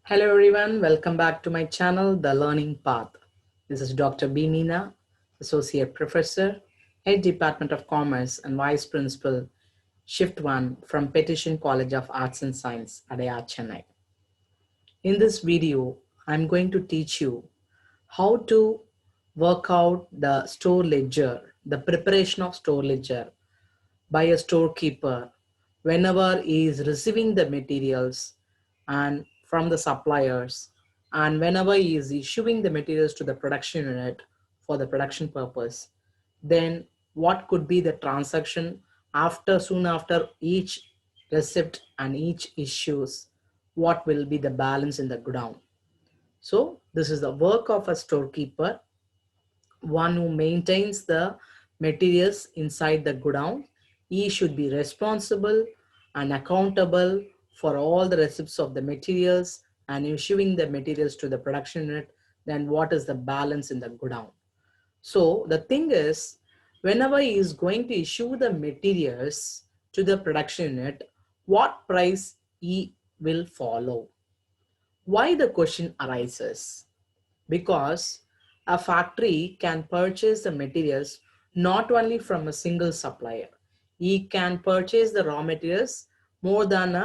Hello everyone, welcome back to my channel, The Learning Path. This is Dr. B. Meena, Associate Professor, Head Department of Commerce and Vice Principal, Shift 1 from Petition College of Arts and Science, Adayar, Chennai. In this video, I'm going to teach you how to work out the store ledger, the preparation of store ledger by a storekeeper whenever he is receiving the materials and from the suppliers, and whenever he is issuing the materials to the production unit for the production purpose. Then what could be the transaction after, soon after each receipt and each issues, what will be the balance in the godown. So this is the work of a storekeeper, one who maintains the materials inside the godown. He should be responsible and accountable for all the receipts of the materials and issuing the materials to the production unit. Then what is the balance in the godown? So the thing is, whenever he is going to issue the materials to the production unit, what price he will follow? Why the question arises? Because a factory can purchase the materials not only from a single supplier. He can purchase the raw materials more than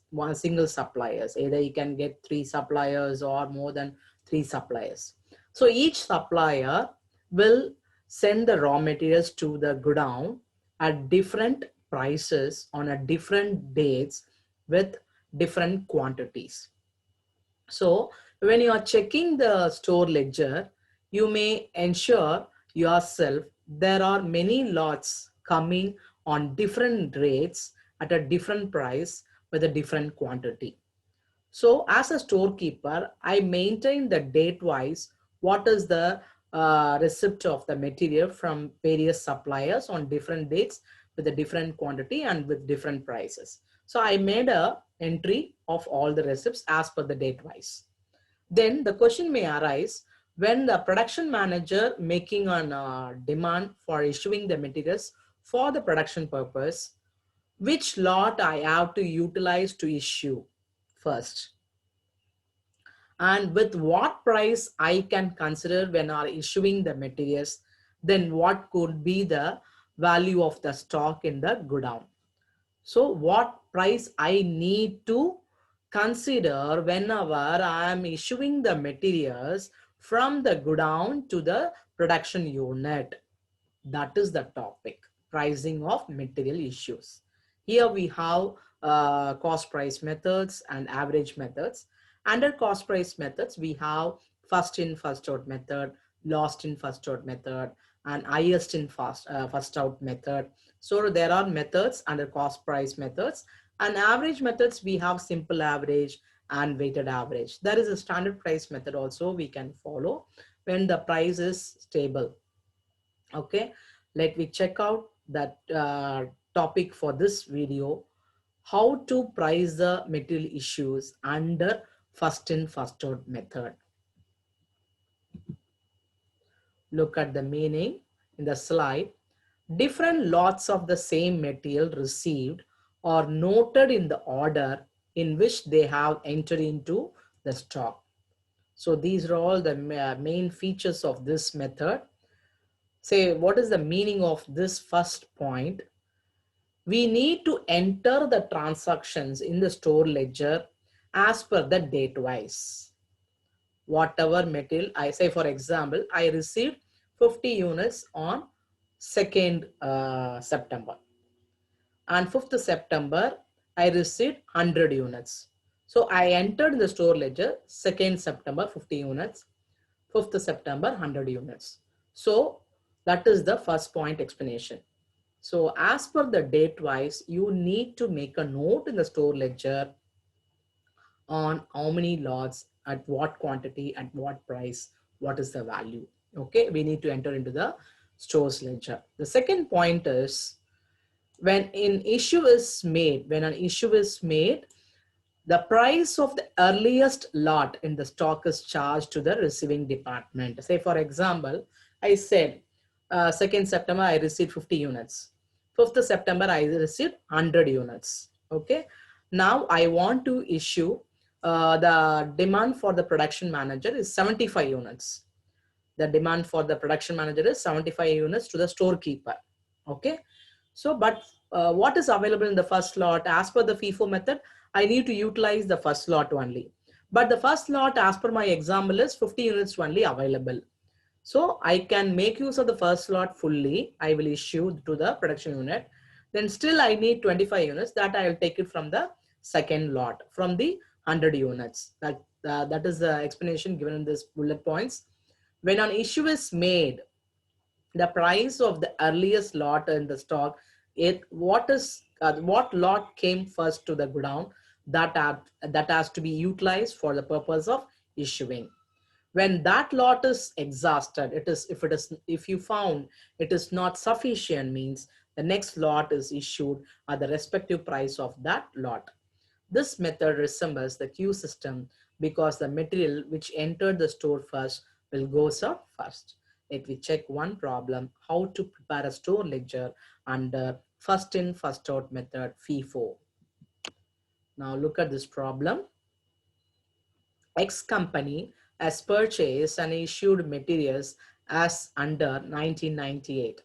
one single suppliers. Either he can get 3 suppliers or more than 3 suppliers. So each supplier will send the raw materials to the godown at different prices on a different dates with different quantities. So when you are checking the store ledger, you may ensure yourself there are many lots coming on different rates at a different price with a different quantity. So as a storekeeper, I maintain the date wise what is the receipt of the material from various suppliers on different dates with a different quantity and with different prices. So I made a entry of all the receipts as per the date wise. Then the question may arise when the production manager making an demand for issuing the materials for the production purpose, which lot I have to utilize to issue first, and with what price I can consider when are issuing the materials, then what could be the value of the stock in the godown. So what price I need to consider whenever I am issuing the materials from the godown to the production unit. That is the topic, pricing of material issues. Here we have cost price methods and average methods. Under cost price methods, we have first in first out method, last in first out method, and highest in first out method. So there are methods under cost price methods, and average methods we have simple average and weighted average. There is a standard price method also we can follow when the price is stable. Okay, let me check out that topic for this video: how to price the material issues under first in first out method. Look at the meaning in the slide. Different lots of the same material received are noted in the order in which they have entered into the stock. So these are all the main features of this method. Say, what is the meaning of this first point? We need to enter the transactions in the store ledger as per the date wise. Whatever material, I say for example, I received 50 units on 2nd September, and 5th September I received 100 units. So I entered in the store ledger 2nd September 50 units, 5th September 100 units. So that is the first point explanation. So as per the date wise, you need to make a note in the store ledger on how many lots, at what quantity, at what price, what is the value. Okay, we need to enter into the stores ledger. The second point is when an issue is made, the price of the earliest lot in the stock is charged to the receiving department. Say for example, I said 2nd September I received 50 units. 5th September I received 100 units. Okay. Now I want to issue the demand for the production manager is 75 units. The demand for the production manager is 75 units to the storekeeper. Okay. So, but what is available in the first lot as per the FIFO method? I need to utilize the first lot only. But the first lot as per my example is 50 units only available. So I can make use of the first lot fully. I will issue to the production unit. Then still I need 25 units that I will take it from the second lot from the 100 units. That is the explanation given in this bullet points. When an issue is made, the price of the earliest lot in the stock, what lot came first to the godown, that has to be utilized for the purpose of issuing. When that lot is exhausted, if you found it is not sufficient, means the next lot is issued at the respective price of that lot. This method resembles the queue system because the material which entered the store first will go out first. Let me check one problem: how to prepare a store ledger under first in first out method FIFO. Now look at this problem. X company has purchased and issued materials as under 1998.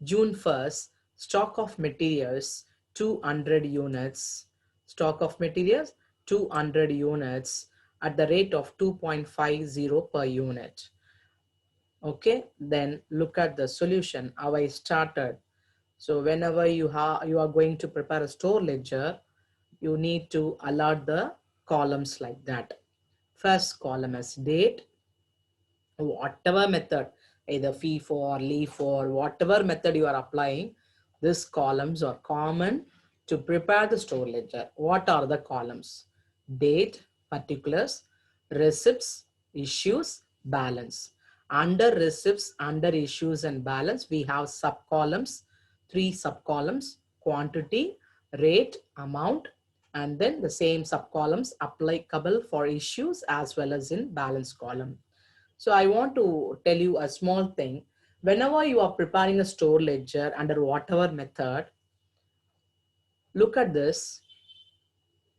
June 1st, stock of materials 200 units. Stock of materials 200 units at the rate of 2.50 per unit. Okay, then look at the solution, how I started. So whenever you are going to prepare a store ledger, you need to allot the columns like that. First column is date, whatever method, either FIFO or LIFO or whatever method you are applying, these columns are common to prepare the store ledger. What are the columns? Date, particulars, receipts, issues, balance. Under receipts, under issues and balance, we have sub-columns, 3 sub-columns: quantity, rate, amount, and then the same sub-columns applicable for issues as well as in balance column. So I want to tell you a small thing. Whenever you are preparing a store ledger under whatever method, look at this.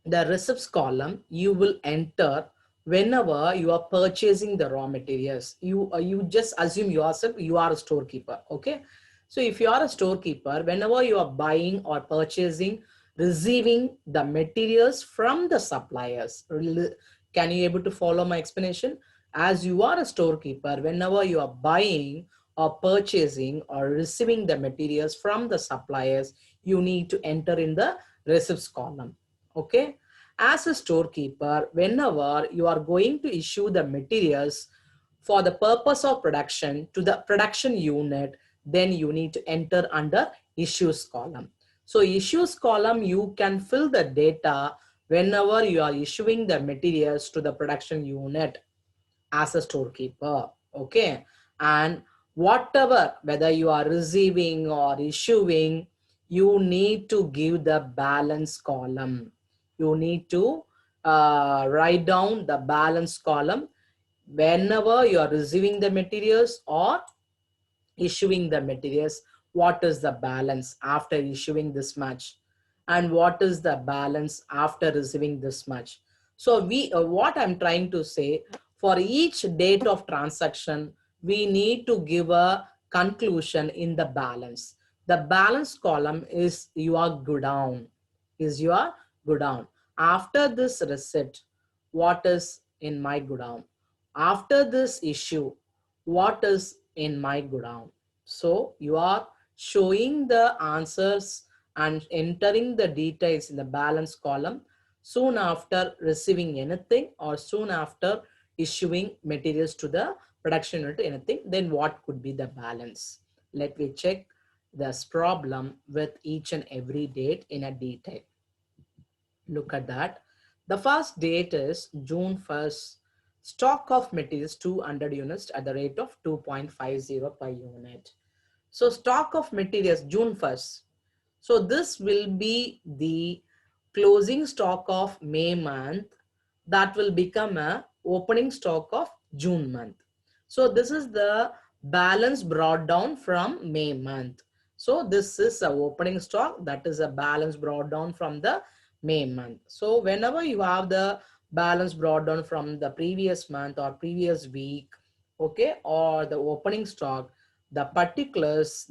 The receipts column you will enter whenever you are purchasing the raw materials. You just assume yourself you are a storekeeper. Okay. So if you are a storekeeper, whenever you are buying or purchasing, receiving the materials from the suppliers, can you able to follow my explanation? As you are a storekeeper, whenever you are buying or purchasing or receiving the materials from the suppliers, you need to enter in the receipts column. Okay. As a storekeeper, whenever you are going to issue the materials for the purpose of production to the production unit, then you need to enter under issues column. So issues column, you can fill the data whenever you are issuing the materials to the production unit as a storekeeper. Okay. And whatever, whether you are receiving or issuing, you need to give the balance column. You need to write down the balance column whenever you are receiving the materials or issuing the materials. What is the balance after issuing this much, and what is the balance after receiving this much? So what I'm trying to say, for each date of transaction, we need to give a conclusion in the balance. The balance column is your godown, after this receipt, what is in my godown? After this issue, what is in my godown? So you are showing the answers and entering the details in the balance column soon after receiving anything or soon after issuing materials to the production unit, anything, then what could be the balance? Let me check this problem with each and every date in a detail. Look at that. The first date is June 1st. Stock of materials 200 units at the rate of 2.50 per unit. So stock of materials June 1st. So this will be the closing stock of May month that will become a opening stock of June month. So this is the balance brought down from May month. So this is a opening stock, that is a balance brought down from the May month. So whenever you have the balance brought down from the previous month or previous week, okay, or the opening stock, the particulars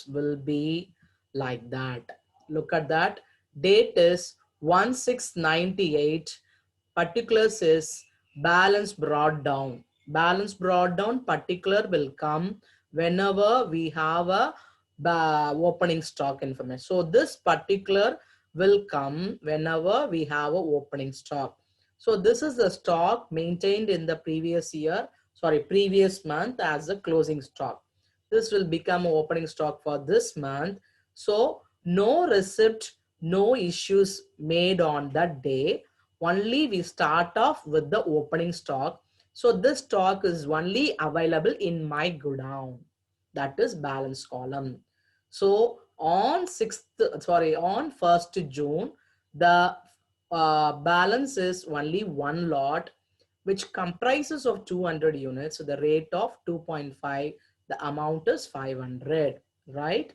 will be like that. Look at that. Date is 1698. Particulars is balance brought down. Balance brought down particular will come whenever we have a opening stock information. So this particular will come whenever we have a opening stock. So this is the stock maintained in the previous month as a closing stock. This will become an opening stock for this month. So no receipt, no issues made on that day. Only we start off with the opening stock. So this stock is only available in my godown. That is balance column. So on 1st June, the balance is only one lot, which comprises of 200 units. So the rate of 2.5, the amount is 500, right?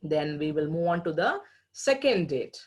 Then we will move on to the second date.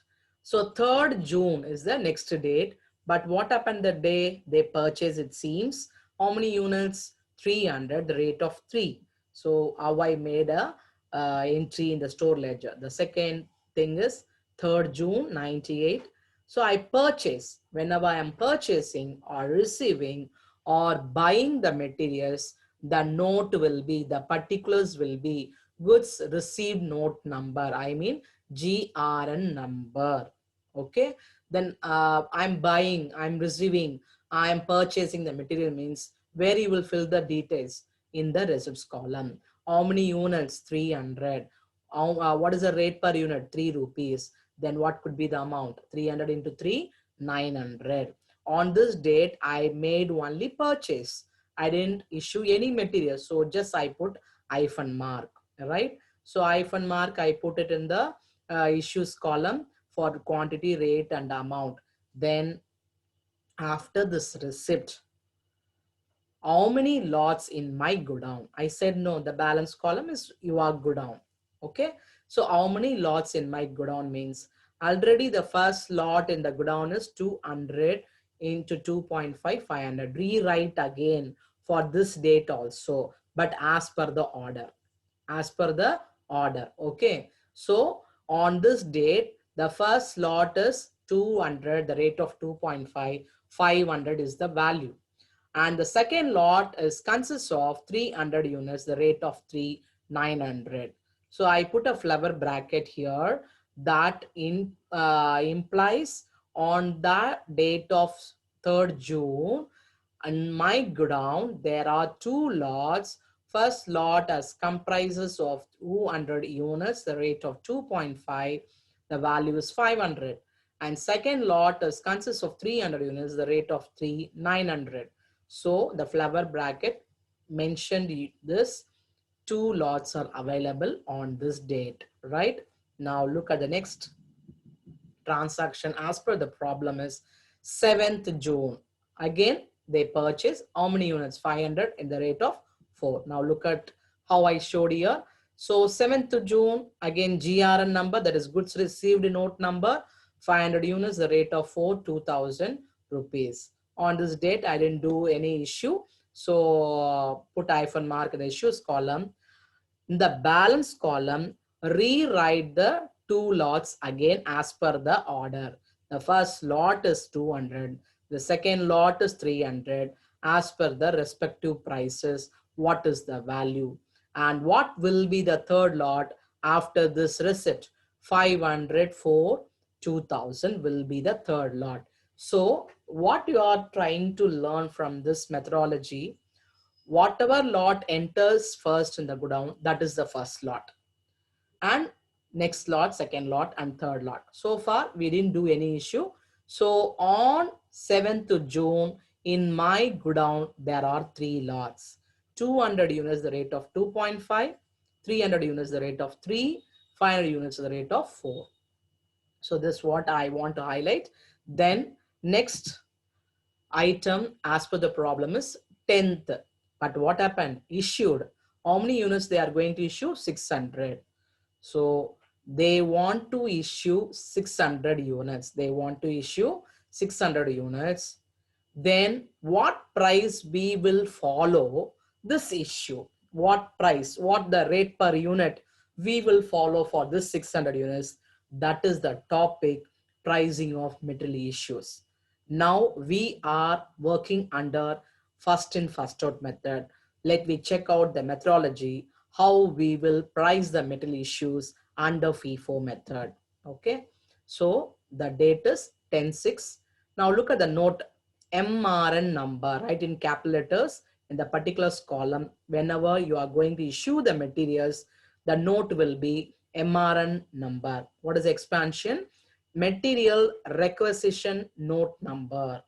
So 3rd June is the next date. But what happened the day they purchase, it seems? How many units? 300, the rate of 3. So how I made a entry in the store ledger. The second thing is 3rd June 98. So I purchase, whenever I am purchasing or receiving or buying the materials, the note will be, the particulars will be goods received note number, I mean GRN number. Okay, then I'm buying, I'm receiving, I'm purchasing the material means where you will fill the details in the receipts column. How many units? 300. What is the rate per unit? 3 rupees. Then what could be the amount? 300 into 3, 900. On this date, I made only purchase. I didn't issue any material. So just I put hyphen mark, right? So hyphen mark, I put it in the issues column for quantity, rate, and amount. Then after this receipt, how many lots in my godown? I said no, the balance column is your godown. Okay, so how many lots in my godown means already the first lot in the godown is 200 into 2.5, 500. Rewrite again for this date also, but as per the order. As per the order. Okay, so on this date, the first lot is 200, the rate of 2.5, 500 is the value. And the second lot is consists of 300 units, the rate of 3, 900. So I put a flower bracket here that implies on the date of 3rd June, in my godown, there are 2 lots. First lot as comprises of 200 units, the rate of 2.5, the value is 500. And second lot is consists of 300 units, the rate of 3, 900. So the flower bracket mentioned this 2 lots are available on this date, right? Now look at the next transaction as per the problem is 7th June. Again, they purchase how many units? 500 in the rate of 4. Now look at how I showed here. So 7th June, again GRN number, that is goods received note number, 500 units, the rate of 4, 2000 rupees. On this date, I didn't do any issue. So put hyphen mark in the issues column. In the balance column, rewrite the 2 lots again as per the order. The first lot is 200. The second lot is 300 as per the respective prices. What is the value? And what will be the third lot after this receipt? 500 for 2000 will be the third lot. So what you are trying to learn from this methodology, whatever lot enters first in the godown, that is the first lot. And next lot, second lot, and third lot. So far, we didn't do any issue. So on 7th June, in my godown, there are 3 lots. 200 units, the rate of 2.5, 300 units, the rate of 3, 500 units, the rate of 4. So this is what I want to highlight. Then next item as per the problem is 10th. But what happened? Issued. How many units they are going to issue? 600. So they want to issue 600 units. They want to issue 600 units, then what price we will follow this issue? What price, what the rate per unit we will follow for this 600 units? That is the topic, pricing of material issues. Now we are working under first in first out method. Let me check out the methodology, how we will price the material issues under FIFO method. Okay, so the date is 10/6. Now look at the note MRN number, right, in capital letters in the particulars column. Whenever you are going to issue the materials, the note will be MRN number. What is the expansion? Material requisition note number.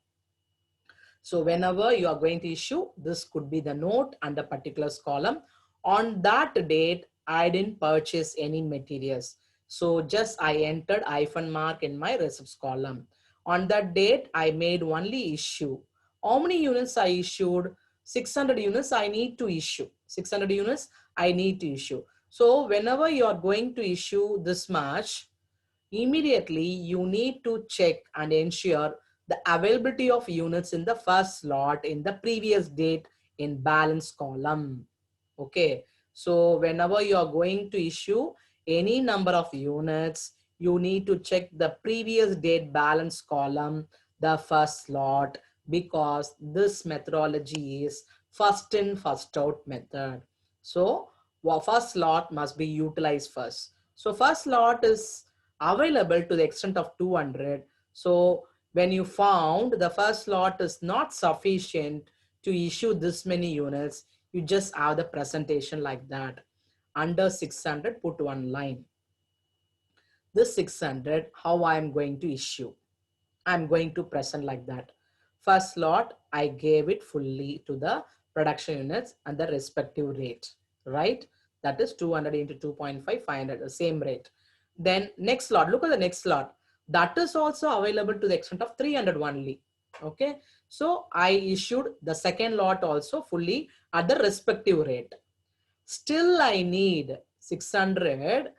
So whenever you are going to issue, this could be the note and the particulars column. On that date, I didn't purchase any materials. So just I entered hyphen mark in my receipts column. On that date, I made only issue. How many units I issued? 600 units I need to issue. 600 units I need to issue. So whenever you are going to issue this much, immediately you need to check and ensure the availability of units in the first slot in the previous date in balance column. Okay, so whenever you are going to issue any number of units, you need to check the previous date balance column, the first slot, because this methodology is first in first out method. So first slot must be utilized first. So first slot is available to the extent of 200. So when you found the first slot is not sufficient to issue this many units, you just have the presentation like that. Under 600, put one line. This 600, how I am going to issue? I'm going to present like that. First slot, I gave it fully to the production units and the respective rate, right? That is 200 into 2.5, 500, the same rate. Then next slot, look at the next slot. That is also available to the extent of 300 only. Okay. So I issued the second lot also fully at the respective rate. Still I need 600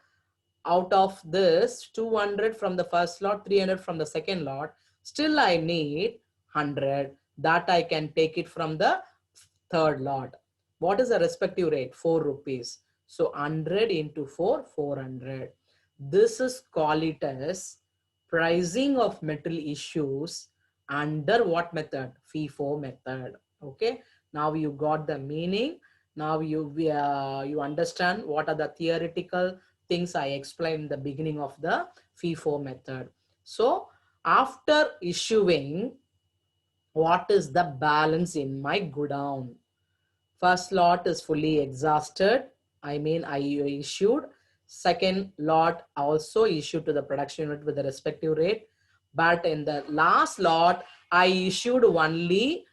out of this, 200 from the first lot, 300 from the second lot. Still I need 100 that I can take it from the third lot. What is the respective rate? 4 rupees. So 100 into 4, 400. This is called it as pricing of metal issues under what method? FIFO method. Okay. Now you got the meaning. Now you understand what are the theoretical things I explained in the beginning of the FIFO method. So after issuing, what is the balance in my godown? First lot is fully exhausted. I mean, I issued. Second lot also issued to the production unit with the respective rate. But in the last lot, I issued only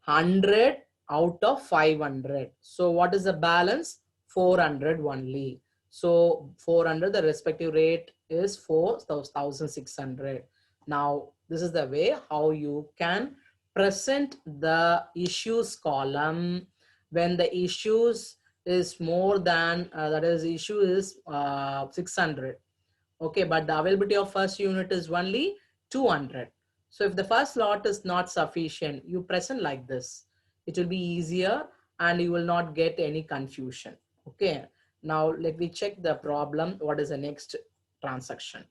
100 out of 500. So what is the balance? 400 only. So 400, the respective rate is 4,600. Now, this is the way how you can present the issues column when the issues is more than, that is issue is 600. Okay, but the availability of first unit is only 200. So if the first lot is not sufficient, you present like this. It will be easier and you will not get any confusion. Okay, now let me check the problem. What is the next transaction?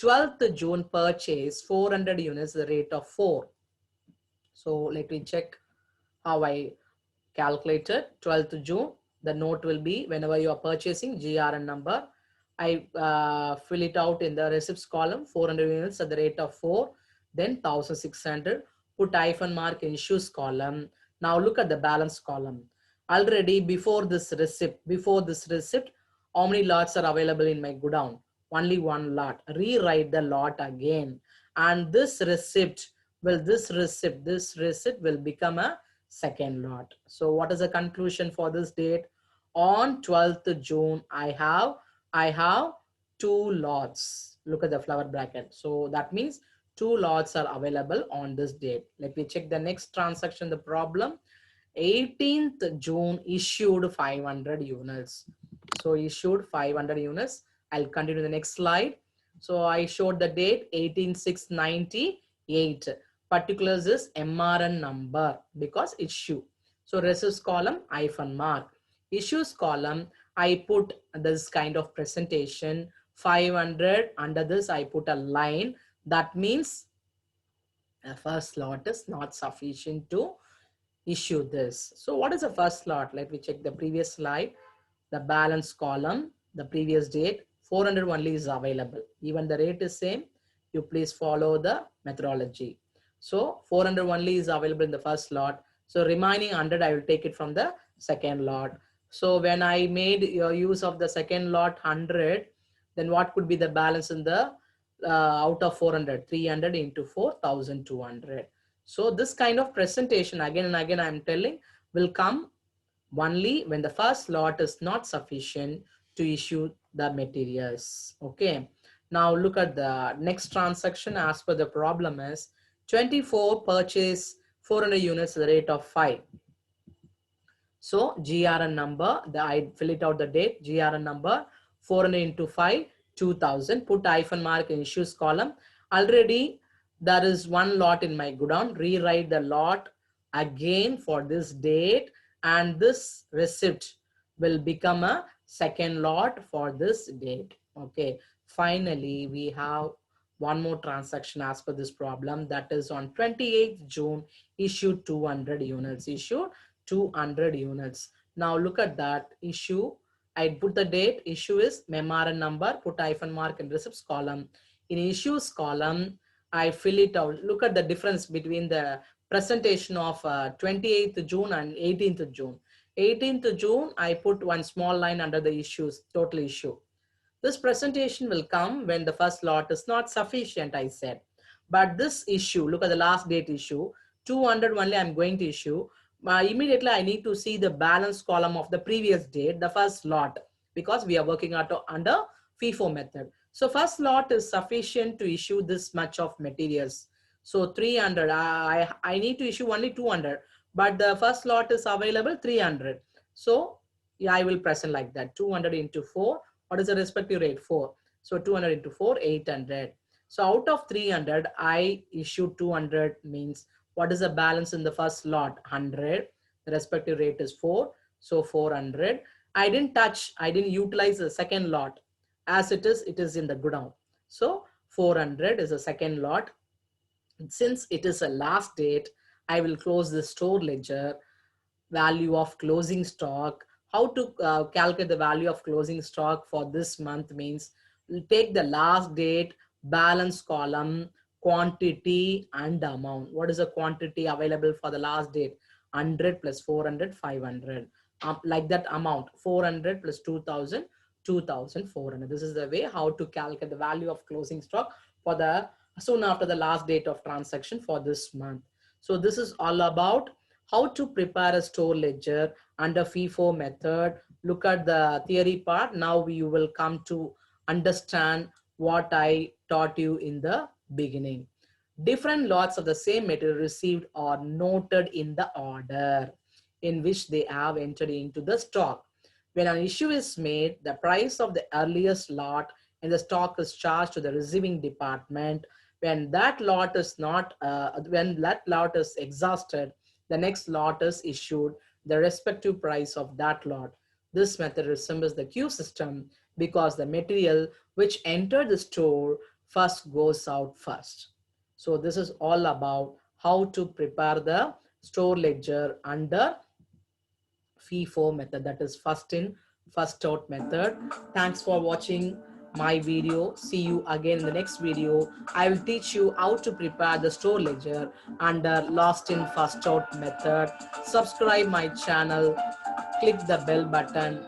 12th June purchase 400 units, the rate of 4. So let me check how I calculated. 12th June, the note will be whenever you are purchasing GRN number. I fill it out in the receipts column, 400 units at the rate of 4, then 1,600, put hyphen mark in issues column. Now look at the balance column. Already before this receipt, how many lots are available in my godown? Only one lot. Rewrite the lot again. And this receipt will become a second lot. So what is the conclusion for this date? On 12th June, I have 2 lots. Look at the flower bracket. So that means 2 lots are available on this date. Let me check the next transaction, the problem. 18th June issued 500 units. So issued 500 units. I'll continue the next slide. So I showed the date 18/6/90 8. Particulars is MRN number because issue. So receipts column hyphen mark. Issues column, I put this kind of presentation 500. Under this I put a line. That means the first lot is not sufficient to issue this. So what is the first lot? Let me check the previous slide. The balance column, the previous date, 400 only is available. Even the rate is same. You please follow the methodology. So 400 only is available in the first lot. So remaining 100, I will take it from the second lot. So when I made your use of the second lot 100, then what could be the balance in the out of 400? 300 into 4,200. So this kind of presentation again and again I'm telling will come only when the first lot is not sufficient to issue the materials. Okay. Now look at the next transaction as per the problem is 24 purchase 400 units at the rate of 5. So GRN number, I fill it out the date, GRN number 400 into 5, 2000, put hyphen mark in issues column. Already there is one lot in my godown, rewrite the lot again for this date and this receipt will become a second lot for this date. Okay, finally we have one more transaction as per this problem, that is on 28th June issued 200 units, issued 200 units. Now look at that issue. I put the date, issue is memorandum number, put hyphen mark in receipts column. In issues column, I fill it out. Look at the difference between the presentation of 28th June and 18th June. 18th June, I put one small line under the issues, total issue. This presentation will come when the first lot is not sufficient, I said. But this issue, look at the last date issue, 200 only I'm going to issue. Immediately I need to see the balance column of the previous date, the first lot, because we are working under FIFO method. So first lot is sufficient to issue this much of materials. So 300, I need to issue only 200, but the first lot is available 300. So yeah, I will present like that, 200 into 4. What is the respective rate? 4. So 200 into 4, 800. So out of 300, I issued 200 means what is the balance in the first lot? 100. The respective rate is 4. So 400. I didn't utilize the second lot. As it is in the godown. So 400 is the second lot. Since it is a last date, I will close the store ledger. Value of closing stock. How to calculate the value of closing stock for this month means we'll take the last date, balance column, quantity and amount. What is the quantity available for the last date? 100 plus 400, 500. Like that amount, 400 plus 2000, 2400. This is the way how to calculate the value of closing stock for the soon after the last date of transaction for this month. So this is all about how to prepare a store ledger under FIFO method. Look at the theory part. Now you will come to understand what I taught you in the beginning. Different lots of the same material received are noted in the order in which they have entered into the stock. When an issue is made, the price of the earliest lot in the stock is charged to the receiving department. When that lot is exhausted, the next lot is issued, the respective price of that lot. This method resembles the queue system because the material which entered the store first goes out first. So this is all about how to prepare the store ledger under FIFO method, that is first in, first out method. Thanks for watching my video. See you again in the next video. I will teach you how to prepare the store ledger under last in first out method. Subscribe my channel, click the bell button